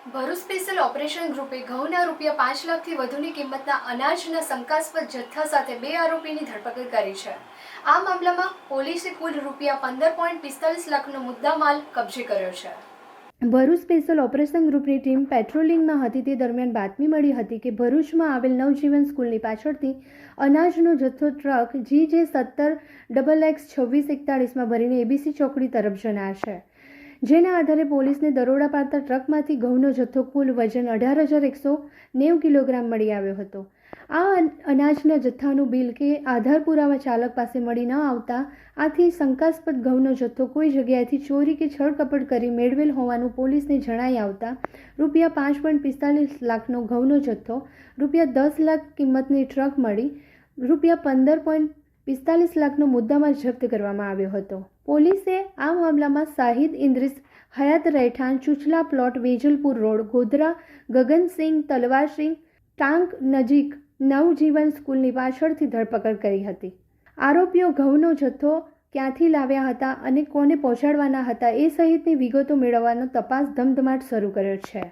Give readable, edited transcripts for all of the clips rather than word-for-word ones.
Bharuch special operation ગ્રુપે ઘઉંના ₹5 લાખથી વધુની કિંમતના અનાજના શંકાસ્પદ જથ્થા સાથે 2 આરોપીની ધરપકડ કરી છે। આ મામલામાં પોલીસે કુલ ₹15.45 લાખનો મુદ્દામાલ કબજે કર્યો છે। ભરૂચ સ્પેશિયલ ઓપરેશન ગ્રુપની ટીમ પેટ્રોલિંગમાં હતી તે દરમિયાન બાતમી મળી હતી કે ભરૂચમાં આવેલ નવજીવન સ્કૂલની પાછળથી અનાજનો જથ્થો ટ્રક GJ70XX2641માં ભરીને એબીસી ચોકડી તરફ જનાર છે, જેના આધારે પોલીસને દરોડા પાડતા ટ્રકમાંથી ઘઉંનો જથ્થો કુલ વજન 18,190 કિલોગ્રામ મળી આવ્યો હતો। આ અનાજના જથ્થાનું બિલ કે આધાર પુરાવા ચાલક પાસે મળી ન આવતા આથી શંકાસ્પદ ઘઉંનો જથ્થો કોઈ જગ્યાએથી ચોરી કે છળકપટ કરી મેળવેલ હોવાનું પોલીસને જણાઈ આવતા ₹5.45 લાખનો ઘઉંનો જથ્થો, ₹10 લાખ કિંમતની ટ્રક મળી ₹15.45 લાખનો મુદ્દામાલ જપ્ત કરવામાં આવ્યો હતો। પોલીસે આ મામલામાં શાહિદ ઇદ્રીસ હયાત રહેઠાણ ચુચલા પ્લોટ વેજલપુર રોડ ગોધરા ગગનસિંહ તલવારસિંહ ટાંક નજીક નવજીવન સ્કૂલની પાછળથી ધરપકડ કરી હતી। આરોપીઓ ઘઉંનો જથ્થો ક્યાંથી લાવ્યા હતા અને કોને પહોંચાડવાના હતા એ સહિતની વિગતો મેળવવાનો તપાસ ધમધમાટ શરૂ કર્યો છે।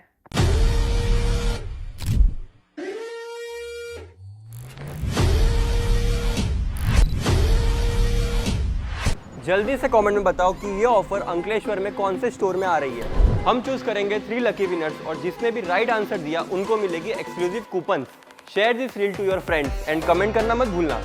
जल्दी से कमेंट में बताओ कि ये ऑफर अंकलेश्वर में कौन से स्टोर में आ रही है। हम चूज करेंगे 3 लकी विनर्स और जिसने भी राइट आंसर दिया उनको मिलेगी exclusive coupon. Share this reel to your friends and comment करना मत भूलना।